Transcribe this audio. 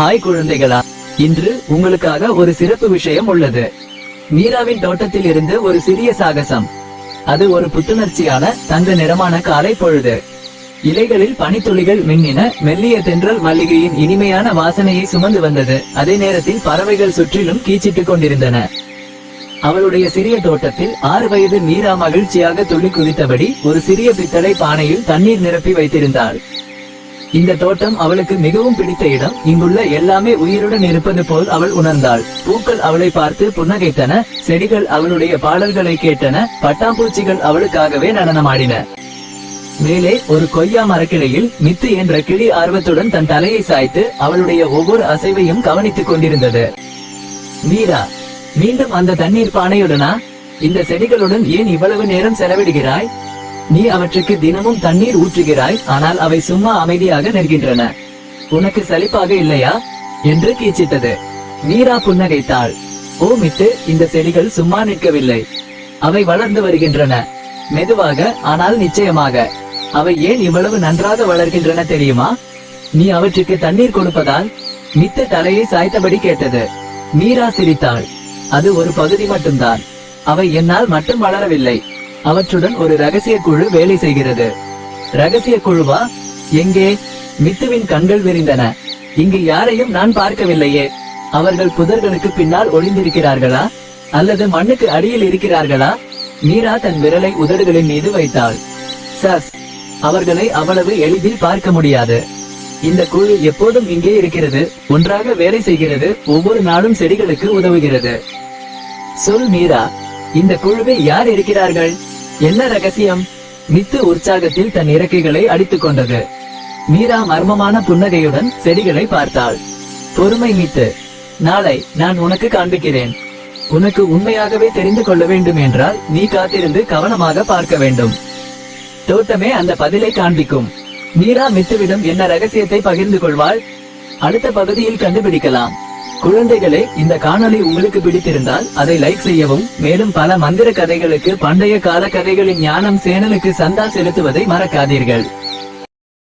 Hi குழந்தைகளா, இன்று உங்களுக்காக ஒரு சிறப்பு விஷயம் உள்ளது. மீராவின் தோட்டத்தில் இருந்து ஒரு சிறிய சாகசம். அது ஒரு புத்துணர்ச்சியான தங்க நிறமான காலை பொழுது. இலைகளில் பனித்துளிகள் மின்னின. மெல்லிய தென்றல் மல்லிகையின் இனிமையான வாசனையை சுமந்து வந்தது. அதே நேரத்தில் பறவைகள் சுற்றிலும் கீச்சிட்டுக் கொண்டிருந்தன. அவளுடைய சிறிய தோட்டத்தில் 6 வயது மீரா மகிழ்ச்சியாக துள்ளி குதித்தபடி ஒரு சிறிய பித்தளை பானையில் தண்ணீர் நிரப்பி வைத்திருந்தாள். இந்த தோட்டம் அவளுக்கு மிகவும் பிடித்த இடம். இங்குள்ள எல்லாமே உயிருடன் இருப்பது போல் அவள் உணர்ந்தாள். பூக்கள் அவளை பார்த்து புன்னகைத்தன, செடிகள் அவளுடைய பாடல்களை கேட்டன, பட்டாம்பூச்சிகள் அவளுக்காகவே நடனமாடின. மேலே ஒரு கொய்யா மரக்கிளையில் மித்து என்ற கிளி ஆர்வத்துடன் தன் தலையை சாய்த்து அவளுடைய ஒவ்வொரு அசைவையும் கவனித்துக் கொண்டிருந்தது. மீரா, மீண்டும் அந்த தண்ணீர் பானையுடனா? இந்த செடிகளுடன் ஏன் இவ்வளவு நேரம் செலவிடுகிறாய்? நீ அவற்றுக்கு தினமும் தண்ணீர் ஊற்றுகிறாய், ஆனால் அவை சும்மா அமைதியாக நிற்கின்றன. உனக்கு சலிப்பாக இல்லையா என்று கீச்சிட்டது. மீரா புன்னகைத்தாள். ஓ மித்து, இந்த செடிகள் சும்மா நிற்கவில்லை. அவை வளர்ந்து வருகின்றன. மெதுவாக, ஆனால் நிச்சயமாக. அவை ஏன் இவ்வளவு நன்றாக வளர்கின்றன தெரியுமா? நீ அவற்றுக்கு தண்ணீர் கொடுப்பதால். மித்து தலையை சாய்த்தபடி கேட்டது. மீரா சிரித்தாள். அது ஒரு பகுதி மட்டும்தான். அவை என்னால் மட்டும் வளரவில்லை. அவற்றுடன் ஒரு ரகசிய குழு வேலை செய்கிறது. ரகசிய குழுவா? எங்கே? மித்துவின் கண்கள் விரிந்தன. இங்கு யாரையும் நான் பார்க்கவில்லையே. அவர்கள் புதர்களுக்கு பின்னால் ஒளிந்திருக்கிறார்களா, அல்லது மண்ணுக்கு அடியில் இருக்கிறார்களா? மீரா தன் விரலை உதடுகளின் மீது வைத்தாள். சஸ், அவர்களை அவ்வளவு எளிதில் பார்க்க முடியாது. இந்த குழு எப்போதும் இங்கே இருக்கிறது, ஒன்றாக வேலை செய்கிறது, ஒவ்வொரு நாளும் செடிகளுக்கு உதவுகிறது. சொல் மீரா, இந்த குழுவில் யார் இருக்கிறார்கள்? என்ன ரகசியம்? மித்து உற்சாகத்தில் தன் இறக்கைகளை அடித்துக் கொண்டது. மீரா மர்மமான புன்னகையுடன் செடிகளை பார்த்தாள். பொறுமை மித்து, நாளை நான் உனக்கு காண்பிக்கிறேன். உனக்கு உண்மையாகவே தெரிந்து கொள்ள வேண்டும் என்றால் நீ காத்திருந்து கவனமாக பார்க்க வேண்டும். தோட்டமே அந்த பதிலை காண்பிக்கும். மீரா மித்துவிடம் என்ன ரகசியத்தை பகிர்ந்து கொள்வாள்? அடுத்த பகுதியில் கண்டுபிடிக்கலாம். குழந்தைகளே, இந்த காணொளி உங்களுக்கு பிடித்திருந்தால் அதை லைக் செய்யவும், மேலும் பல மந்திர கதைகளுக்கு, பண்டைய கால கதைகளின் ஞானம் சேனலுக்கு சந்தா செலுத்துவதை மறக்காதீர்கள்.